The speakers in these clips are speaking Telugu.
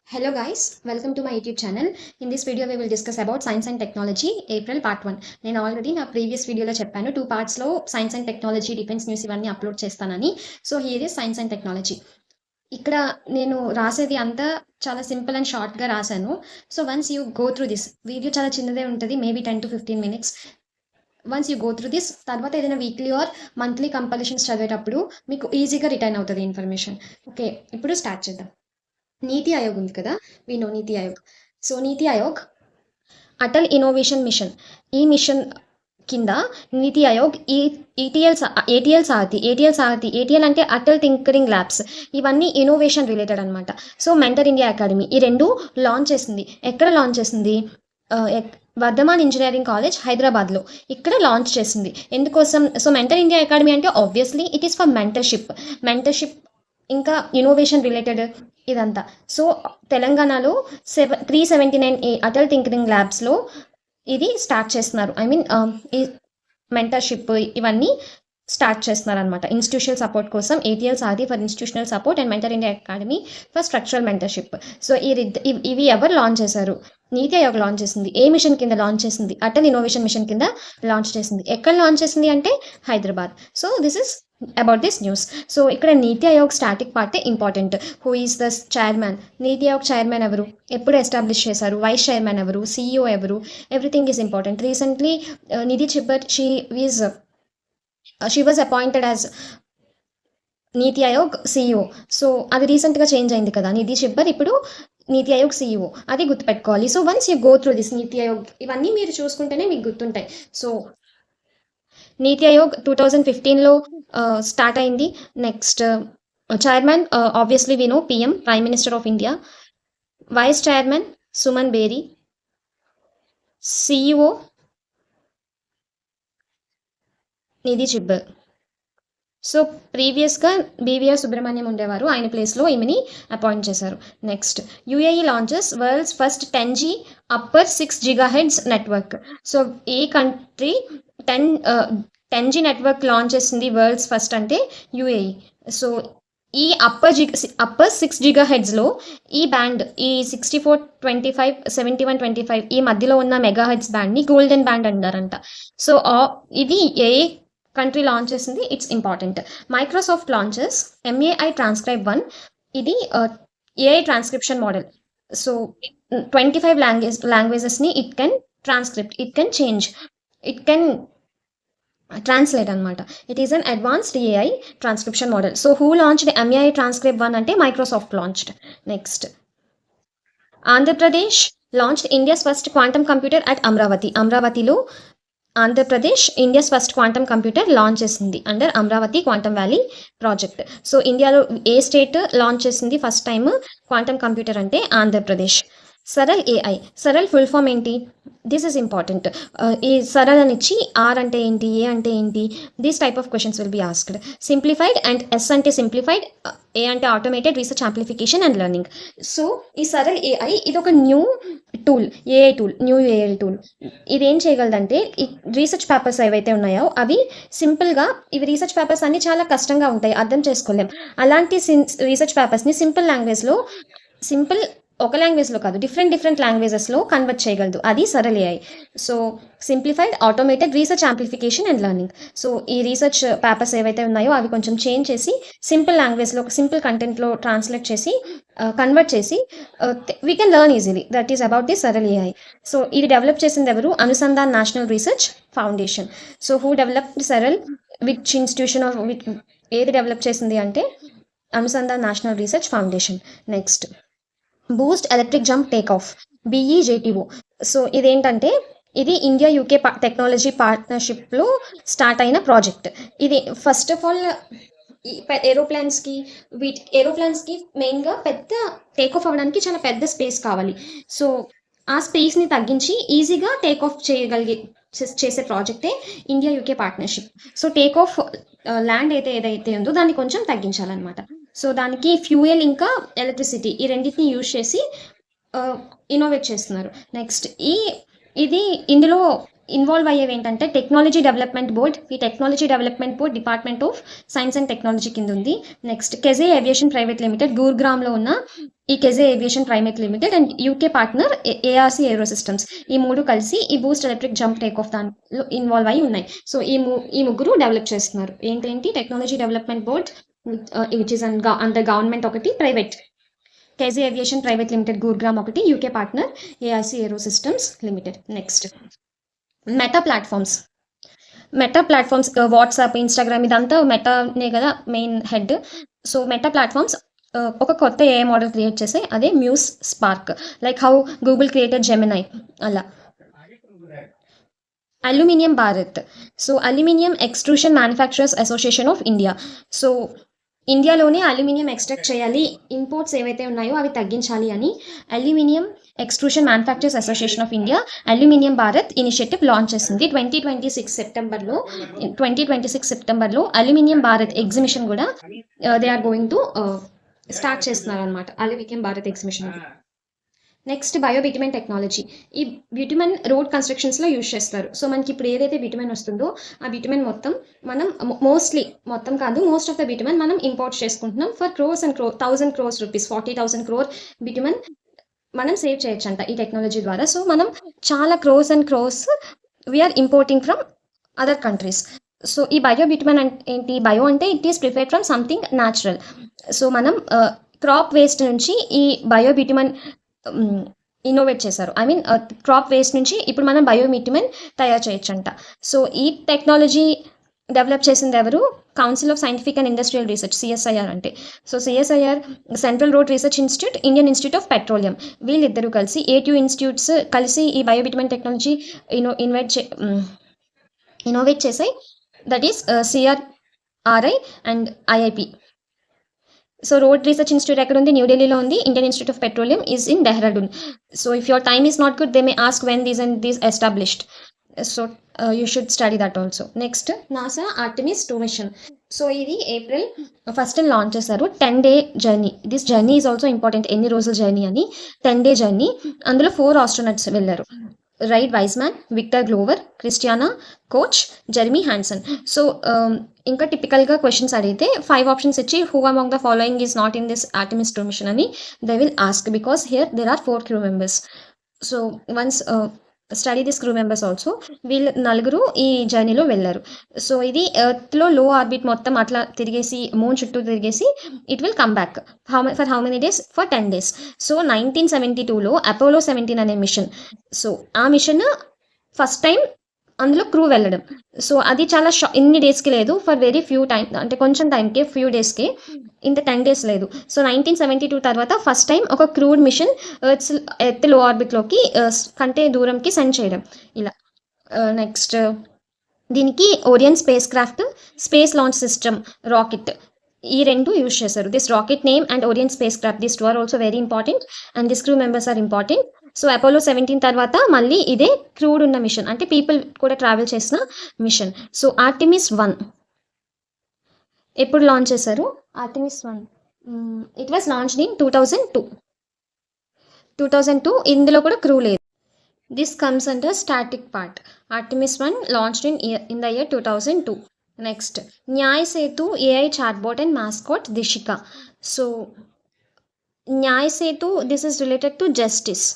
Hello guys, welcome to my YouTube channel. In this video we will discuss about science and technology April part 1. నేను ఆల్రెడీ నా ప్రీవియస్ వీడియోలో చెప్పాను 2 పార్ట్స్లో science and technology defence news ఇవన్నీ అప్లోడ్ చేస్తానని. So here is science and technology. ఇక్కడ నేను రాసేది అంతా చాలా సింపుల్ అండ్ షార్ట్గా రాశాను. So once you go through this video చాలా చిన్నదే ఉంటుంది, maybe 10 to 15 minutes. Once you go through this తర్వాత ఏదైనా వీక్లీ ఆర్ మంత్లీ కంపల్షన్స్ చదివేటప్పుడు మీకు ఈజీగా రిటైన్ అవుతుంది ఇన్ఫర్మేషన్. ఓకే, ఇప్పుడు స్టార్ట్ చేద్దాం. నీతి ఆయోగ్ ఉంది కదా, we know NITI Aayog. So NITI Aayog Atal innovation machine, ఈ మిషన్ కింద నీతి ఆయోగ్ ఏటీఎల్ అంటే అటల్ థింకరింగ్ ల్యాబ్స్, ఇవన్నీ ఇన్నోవేషన్ రిలేటెడ్ అనమాట. సో మెంటర్ ఇండియా అకాడమీ, ఈ రెండు లాంచ్ చేసింది. ఎక్కడ లాంచ్ చేసింది? వర్ధమాన్ ఇంజనీరింగ్ కాలేజ్ హైదరాబాద్లో ఇక్కడ లాంచ్ చేసింది. ఎందుకోసం? సో మెంటర్ ఇండియా అకాడమీ అంటే obviously it is for mentorship ఇంకా ఇన్నోవేషన్ రిలేటెడ్ ఇదంతా. సో తెలంగాణలో 379 అటల్ థింకరింగ్ ల్యాబ్స్లో ఇది స్టార్ట్ చేస్తున్నారు. ఐ మీన్ ఈ మెంటర్షిప్ ఇవన్నీ స్టార్ట్ చేస్తున్నారు అనమాట. ఇన్స్టిట్యూషనల్ సపోర్ట్ కోసం ATL Sarathi for institutional support and mentor India academy for structural mentorship. So ఇవి ఎవరు లాంచ్ చేశారు? నీతి ఆయోగ్ లాంచ్ చేసింది. ఏ మిషన్ కింద లాంచ్ చేసింది? అటల్ ఇన్నోవేషన్ మిషన్ కింద లాంచ్ చేసింది. ఎక్కడ లాంచ్ చేసింది అంటే Hyderabad. So this is about this news. So ఇక్కడ నీతి ఆయోగ్ స్టాటిక్ పార్టే important. Who is the chairman? NITI Aayog chairman ఎవరు? ఎప్పుడు ఎస్టాబ్లిష్ చేశారు? వైస్ చైర్మన్ ఎవరు? సిఇఓ ఎవరు? Everything is important. Recently Nidhi Chhibber she was appointed as NITI Aayog CEO. So అది రీసెంట్గా చేంజ్ అయింది కదా, నిధి చిబ్బర్ ఇప్పుడు నీతి ఆయోగ్ సిఇఓ, అది గుర్తుపెట్టుకోవాలి. So once you go through this NITI Aayog, ఇవన్నీ మీరు చూసుకుంటేనే మీకు గుర్తుంటాయి. సో నీతి ఆయోగ్ 2015లో స్టార్ట్ అయింది. Next chairman obviously we know PM, prime minister of India. Vice chairman Suman Bery. CEO Nidhi Chhibber. So ప్రీవియస్గా బీవీఆర్ సుబ్రహ్మణ్యం ఉండేవారు, ఆయన ప్లేస్లో ఈమెని అపాయింట్ చేశారు. Next UAE launches world's first 10G upper 6 GHz network. So ఈ కంట్రీ 10G నెట్వర్క్ లాంచ్ చేసింది వరల్డ్స్ ఫస్ట్ అంటే యుఏఈ. సో ఈ అప్పర్ 6 GHzలో ఈ బ్యాండ్, ఈ 64, 25, 71, 25 ఈ మధ్యలో ఉన్న మెగాహెడ్స్ బ్యాండ్ని గోల్డెన్ బ్యాండ్ అంటారంట. సో ఇది ఏ కంట్రీ లాంచ్ చేసింది? It's important. Microsoft launches MAI transcribe 1, ఇది ఏఐ ట్రాన్స్క్రిప్షన్ మోడల్. సో 25 లాంగ్వేజెస్ని it can transcript, it can change, it can translate అనమాట. It is an advanced AI transcription model. So who launched MAI transcribe 1 అంటే Microsoft launched. Next Andhra Pradesh launched India's first quantum computer at Amaravati. అమరావతిలో Andhra Pradesh India's first quantum computer launch చేసింది under Amaravati quantum valley project. So ఇండియాలో ఏ స్టేట్ లాంచ్ చేసింది ఫస్ట్ టైం క్వాంటమ్ కంప్యూటర్ అంటే Andhra Pradesh. Saral AI, Saral full form ఏంటి? This is important. ఈ సరల్ అని ఇచ్చి ఆర్ అంటే ఏంటి, ఏ అంటే ఏంటి, these type of questions will be asked. Simplified and S అంటే సింప్లిఫైడ్, ఏ అంటే automated research amplification and learning. So ఈ సరల్ ఏఐ ఇది ఒక new tool, AI tool, new AI tool. ఇది ఏం చేయగలదంటే ఈ రీసెర్చ్ పేపర్స్ ఏవైతే ఉన్నాయో అవి సింపుల్గా, ఇవి రీసెర్చ్ పేపర్స్ అన్ని చాలా కష్టంగా ఉంటాయి, అర్థం చేసుకోలేం. అలాంటి రీసెర్చ్ పేపర్స్ని సింపుల్ లాంగ్వేజ్లో, సింపుల్ ఒక లాంగ్వేజ్లో కాదు డిఫరెంట్ లాంగ్వేజెస్లో కన్వర్ట్ చేయగలదు, అది Saral AI. So simplified, automated research amplification and learning. So ఈ రీసెర్చ్ పేపర్స్ ఏవైతే ఉన్నాయో అవి కొంచెం చేంజ్ చేసి సింపుల్ లాంగ్వేజ్లో, సింపుల్ కంటెంట్లో ట్రాన్స్లేట్ చేసి కన్వర్ట్ చేసి we can learn easily. That is about the Saral AI. So ఇది డెవలప్ చేసింది ఎవరు? Anusandhan national research foundation. So who developed Saral, which institution of ఏది డెవలప్ చేసింది అంటే Anusandhan national research foundation. Next Boost electric jump take of, BEJTO. So ఇదేంటంటే ఇది ఇండియా యూకే టెక్నాలజీ పార్ట్నర్షిప్లో స్టార్ట్ అయిన ప్రాజెక్ట్. ఇది ఫస్ట్ ఆఫ్ ఆల్ ఏరోప్లాన్స్కి మెయిన్గా పెద్ద టేక్ ఆఫ్ అవ్వడానికి చాలా పెద్ద స్పేస్ కావాలి. సో ఆ స్పేస్ని తగ్గించి ఈజీగా టేక్ ఆఫ్ చేసే ప్రాజెక్టే India UK partnership. So take off land ఏదైతే ఉందో దాన్ని కొంచెం తగ్గించాలన్నమాట. సో దానికి ఫ్యూయల్ ఇంకా ఎలక్ట్రిసిటీ ఈ రెండింటిని యూజ్ చేసి ఇన్నోవేట్ చేస్తున్నారు. నెక్స్ట్ ఇందులో ఇన్వాల్వ్ అయ్యేవి ఏంటంటే టెక్నాలజీ డెవలప్మెంట్ బోర్డ్. ఈ technology development board department of science and technology కింద ఉంది. Next KJ aviation private limited, గుర్గ్రామ్లో ఉన్న ఈ KJ aviation private limited and UK partner ARC aero systems, ఈ మూడు కలిసి ఈ boost electric jump take off దాంట్లో ఇన్వాల్వ్ అయి ఉన్నాయి. సో ఈ ముగ్గురు డెవలప్ చేస్తున్నారు. ఏంటేంటి technology development board which is under government ఒకటి, private KG aviation private limited Gurugram ఒకటి, UK partner ARC aero systems limited. Next meta platforms. WhatsApp, Instagram ఇదంతా మెటానే కదా main head. So meta platforms ఒక కొత్త ఏఐ మోడల్ క్రియేట్ చేసి అదే muse spark, like how Google created Gemini అలా. Aluminium Bharat. So aluminium extrusion manufacturers association of India. So ఇండియాలోనే అల్యూమినియం ఎక్స్ట్రాక్ట్ చేయాలి, ఇంపోర్ట్స్ ఏవైతే ఉన్నాయో అవి తగ్గించాలి అని aluminium extrusion manufacturers association of India aluminium Bharat initiative launch చేసింది 2026 సెప్టెంబర్లో. అల్యూమినియం భారత్ ఎగ్జిబిషన్ కూడా they are going to start చేస్తున్నారు అనమాట, aluminium Bharat exhibition. Next bio bitumen technology. ఈ బ్యూటిమెన్ రోడ్ కన్స్ట్రక్షన్స్లో యూజ్ చేస్తారు. సో మనకి ఇప్పుడు ఏదైతే బ్యూటిమెన్ వస్తుందో ఆ బ్యూటిమెన్ మొత్తం మనం మోస్ట్ ఆఫ్ ద బ్యూటిమెన్ మనం ఇంపోర్ట్ చేసుకుంటున్నాం for crores and 1000 crores rupees, 40,000 crore bitumen మనం సేవ్ చేయొచ్చంట ఈ టెక్నాలజీ ద్వారా. సో మనం చాలా crores and crores we are importing from other countries. So ఈ బయోబిటుమెన్ అంటే ఏంటి? బయో అంటే it is prepared from something natural. So మనం క్రాప్ వేస్ట్ నుంచి ఈ బయోబిటుమెన్ ఇన్నోవేట్ చేశారు. ఐ మీన్ క్రాప్ వేస్ట్ నుంచి ఇప్పుడు మనం బయోబిటుమెన్ తయారు చేయొచ్చంట. సో ఈ టెక్నాలజీ డెవలప్ చేసింది ఎవరు? Council of scientific and industrial research, CSIR అంటే. So CSIR, central road research institute, Indian institute of petroleum, వీళ్ళిద్దరూ కలిసి 8 ఇన్స్టిట్యూట్స్ కలిసి ఈ బయోబిటుమెన్ టెక్నాలజీ ఇన్నోవేట్ చేసాయి. That is CRRI and IIP. So road research institute ఎక్కడ ఉంది? న్యూఢిల్లీలో ఉంది. Indian institute of petroleum is in Dehradun. So if your time is not good they may ask when these established. So you should study that also. Next, NASA Artemis 2 mission. So ఇది April 1st లాంచ్ చేశారు. 10-day journey. This journey is also important. ఎన్ని రోజుల జర్నీ అని? 10-day journey. అందులో 4 ఆస్ట్రోనట్స్ వెళ్ళారు. Reid Wiseman, Victor Glover, Christina Koch, Jeremy Hansen. So ఇంకా టిపికల్గా క్వశ్చన్స్ అడిగితే 5 ఆప్షన్స్ ఇచ్చి who among the following is not in this Artemis 2 mission అని they will ask, because here there are 4 crew members. So once study this crew members also. వీళ్ళు 4 ఈ జర్నీలో వెళ్ళారు. సో ఇది ఎర్త్లో లో ఆర్బిట్ మొత్తం అట్లా తిరిగేసి మూన్ చుట్టూ తిరిగేసి it will come back for how many days? For 10 days. So 1972లో అపోలో 17 అనే మిషన్. సో ఆ మిషన్ ఫస్ట్ టైం అందులో క్రూ వెళ్ళడం. సో అది చాలా ఇన్ని డేస్కి లేదు, ఫర్ వెరీ ఫ్యూ టైం, అంటే కొంచెం టైంకే, ఫ్యూ డేస్కి, ఇంత 10 days లేదు. సో 1972 తర్వాత ఫస్ట్ టైం ఒక క్రూడ్ మిషన్ ఎర్త్ లో ఆర్బిట్లోకి కంటే దూరంకి సెండ్ చేయడం ఇలా. నెక్స్ట్ దీనికి Orion spacecraft, space launch system, rocket, ఈ 2 యూజ్ చేశారు. This rocket name and Orion spacecraft, this 2 are also very important and this crew members are important. So Apollo 17 తర్వాత మళ్ళీ ఇదే క్రూడ్ ఉన్న మిషన్, అంటే పీపుల్ కూడా ట్రావెల్ చేసిన మిషన్. సో ఆర్టెమిస్ 1 ఎప్పుడు లాంచ్ చేశారు? Artemis 1 it was launched in 2002. ఇందులో కూడా క్రూ లేదు. This comes under static part. Artemis 1 launched in the year 2002. Next Nyay Setu AI chatbot and mascot Dishika. So Nyay Setu, this is related to justice.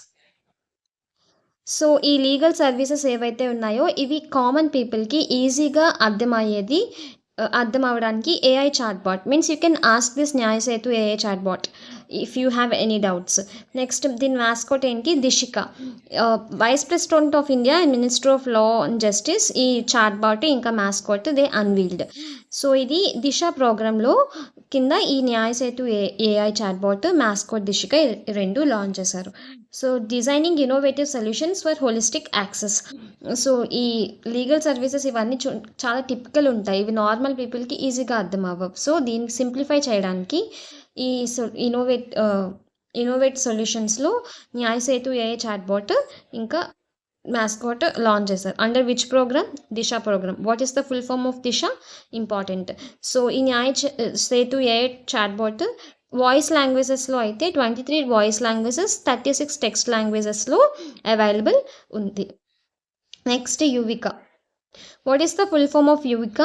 So ఈ లీగల్ సర్వీసెస్ ఏవైతే ఉన్నాయో ఇవి కామన్ పీపుల్కి ఈజీగా అర్థం అవ్వడానికి AI chatbot means you can ask this Nyay Setu AI chatbot if you have any doubts. Next దీని మాస్కోట్ ఏంటి? Dishika. Vice president of India and minister of law and justice ఈ చాట్బాట్ ఇంకా మాస్కోట్ దే అన్వీల్డ్. సో ఇది దిశ ప్రోగ్రాంలో కింద ఈ Nyay Setu AI chatbot, mascot, Dishika 2 launch చేశారు. So designing innovative solutions for holistic access. So ఈ లీగల్ సర్వీసెస్ ఇవన్నీ చాలా టిపికల్ ఉంటాయి, ఇవి నార్మల్ పీపుల్కి ఈజీగా అర్థం అవ్వవు. సో దీన్ని సింప్లిఫై చేయడానికి ఈ ఇన్నోవేట్ సొల్యూషన్స్లో న్యాయ్ సేతు ఏఐ చాట్బాట్ ఇంకా మాస్కోట్ లాంచ్ చేశారు. Under which program? Disha program. What is the full form of Disha? Important. So ఈ Nyay Setu AI chatbot voice లాంగ్వేజెస్లో అయితే 23 వాయిస్ లాంగ్వేజెస్, 36 టెక్స్ట్ లాంగ్వేజెస్లో అవైలబుల్ ఉంది. Next Yuvika. What is the full form of Yuvika?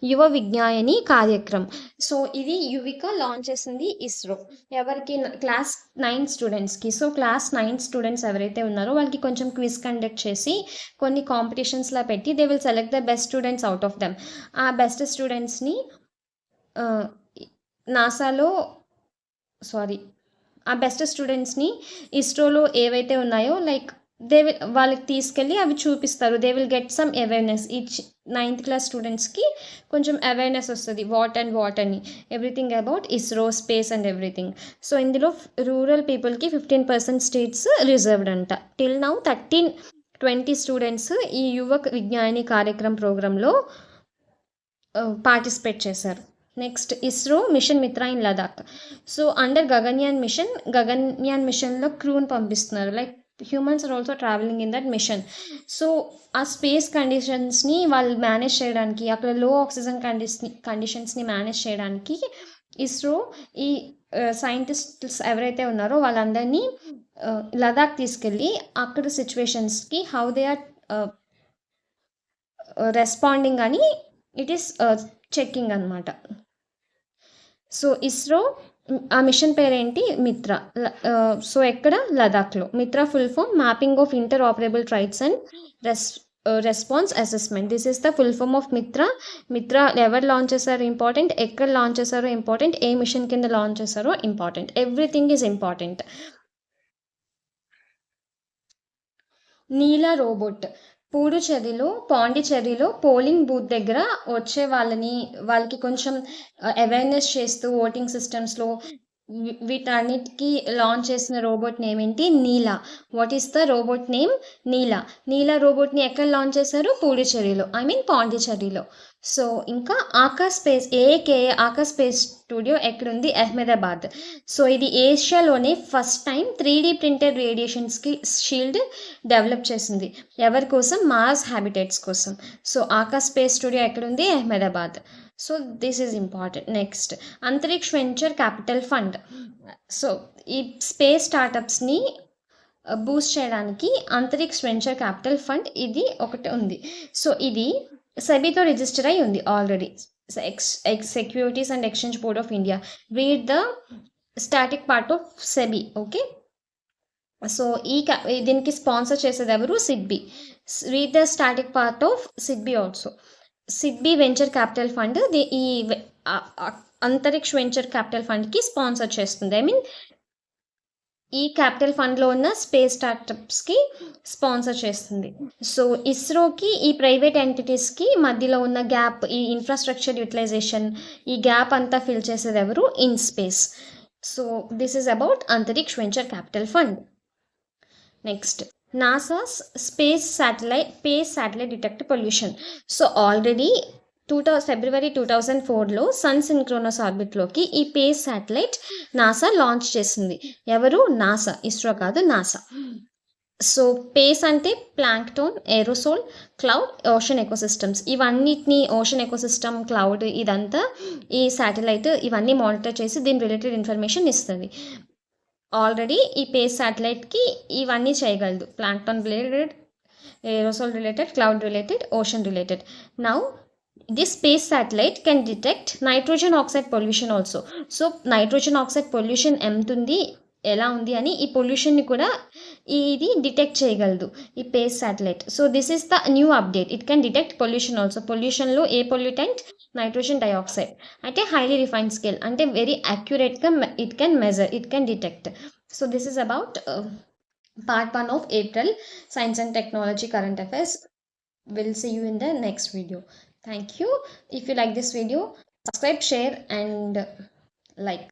Yuva Vigyani కార్యక్రమ్. So ఇది యువిక లాంచ్ చేసింది ఇస్రో. ఎవరికి? క్లాస్ 9 స్టూడెంట్స్కి. సో క్లాస్ 9 స్టూడెంట్స్ ఎవరైతే ఉన్నారో వాళ్ళకి కొంచెం క్విజ్ కండక్ట్ చేసి కొన్ని కాంపిటీషన్స్లా పెట్టి they will select the best students out of them. ఆ బెస్ట్ స్టూడెంట్స్ని నాసాలో ఆ బెస్ట్ స్టూడెంట్స్ని ఇస్రోలో ఏవైతే ఉన్నాయో లైక్ వాళ్ళకి తీసుకెళ్ళి అవి చూపిస్తారు. They will get some awareness. Each 9th class స్టూడెంట్స్కి కొంచెం అవేర్నెస్ వస్తుంది వాట్ అని everything about ISRO, space and everything. So ఇందులో రూరల్ పీపుల్కి 15% సీట్స్ రిజర్వ్డ్ అంట. టిల్ నౌ 13-20 స్టూడెంట్స్ ఈ యువ విజ్ఞాని కార్యక్రమం ప్రోగ్రాంలో పార్టిసిపేట్ చేశారు. Next ISRO mission Mitra in Ladakh. So under Gaganyaan మిషన్లో క్రూని పంపిస్తున్నారు. Like humans are also travelling in that mission. So ఆ స్పేస్ కండిషన్స్ని వాళ్ళు మేనేజ్ చేయడానికి, అక్కడ లో ఆక్సిజన్ కండిషన్స్ని మేనేజ్ చేయడానికి ఇస్రో ఈ సైంటిస్ట్స్ ఎవరైతే ఉన్నారో వాళ్ళందరినీ లదాఖ్ తీసుకెళ్ళి అక్కడ సిచ్యువేషన్స్కి హౌ దే ఆర్ రెస్పాండింగ్ అని ఇట్ ఈస్ చెక్కింగ్ అనమాట. సో ఇస్రో ఆ మిషన్ పేరేంటి? మిత్ర. సో ఎక్కడ? లదాఖ్లో. MITRA full form mapping of interoperable traits and response assessment. This is the full form of MITRA. ఎవరు లాంచ్ చేశారో ఇంపార్టెంట్, ఎక్కడ లాంచ్ చేశారో ఇంపార్టెంట్, ఏ మిషన్ కింద లాంచ్ చేశారో important. Everything is important. Neela robot. పాండిచ్చేరిలో పోలింగ్ బూత్ దగ్గర వచ్చే వాళ్ళకి కొంచెం అవేర్నెస్ చేస్తూ ఓటింగ్ సిస్టమ్స్లో వీటన్నిటికీ లాంచ్ చేసిన రోబోట్ నేమ్ ఏంటి? Neela. What is the robot name? Neela రోబోట్ని ఎక్కడ లాంచ్ చేశారు? పాండిచ్చేరిలో. సో ఇంకా ఆకాశ్ స్పేస్ స్టూడియో ఎక్కడుంది? అహ్మదాబాద్. సో ఇది ఏషియాలోనే ఫస్ట్ టైం 3D ప్రింటెడ్ రేడియేషన్స్కి షీల్డ్ డెవలప్ చేసింది. ఎవరి కోసం? మార్స్ హ్యాబిటేట్స్ కోసం. సో ఆకాశ్ స్పేస్ స్టూడియో ఎక్కడుంది? Ahmedabad. So this is important. Next Antariksh venture capital fund. So ఈ స్పేస్ స్టార్టప్స్ని బూస్ట్ చేయడానికి అంతరిక్ష్ వెంచర్ క్యాపిటల్ ఫండ్ ఇది ఒకటి ఉంది. సో ఇది సెబీతో రిజిస్టర్ అయి ఉంది already. Securities and exchange board of India. Read the static part of SEBI. Okay. So దీనికి స్పాన్సర్ చేసేది ఎవరు? SIDBI. Read the static part of SIDBI also. SIDBI venture capital fund ఈ అంతరిక్ష్ వెంచర్ క్యాపిటల్ ఫండ్కి స్పాన్సర్ చేస్తుంది. ఈ క్యాపిటల్ ఫండ్లో ఉన్న స్పేస్ స్టార్టప్స్కి స్పాన్సర్ చేస్తుంది. సో ఇస్రోకి ఈ ప్రైవేట్ ఎంటిటీస్కి మధ్యలో ఉన్న గ్యాప్, ఈ ఇన్ఫ్రాస్ట్రక్చర్ యూటిలైజేషన్, ఈ గ్యాప్ అంతా ఫిల్ చేసేది ఎవరు? IN-SPACe. So this is about Antariksh venture capital fund. Next NASA space satellite detect pollution. So already February 2004లో సన్ సింక్రోనస్ ఆర్బిట్లోకి ఈ పేస్ శాటిలైట్ నాసా లాంచ్ చేసింది. ఎవరు? నాసా. ఇస్రో కాదు, నాసా. సో పేస్ అంటే plankton, aerosol, cloud, ocean ecosystems. ఇవన్నిటిని ఓషన్ ఎకోసిస్టమ్, క్లౌడ్ ఇదంతా ఈ శాటిలైట్ ఇవన్నీ మానిటర్ చేసి దీని రిలేటెడ్ ఇన్ఫర్మేషన్ ఇస్తుంది. ఆల్రెడీ ఈ పేస్ శాటిలైట్కి ఇవన్నీ చేయగలదు. Plankton related, aerosol related, cloud related, ocean related. Now this space satellite can detect nitrogen oxide pollution also. So nitrogen oxide pollution ఎలా ఉంది అని ఈ పొల్యూషన్ని కూడా ఇది డిటెక్ట్ చేయగలదు ఈ PACE satellite. So this is the new update. It can detect pollution also. పొల్యూషన్లో ఏ పొల్యూటెంట్? Nitrogen dioxide. అంటే హైలీ రిఫైన్డ్ స్కేల్, అంటే వెరీ అక్యురేట్గా it can measure, it can detect. So this is about part 1 of April Science and Technology Current Affairs. We'll see you in the next video. Thank you. If you like this video, subscribe, share and like.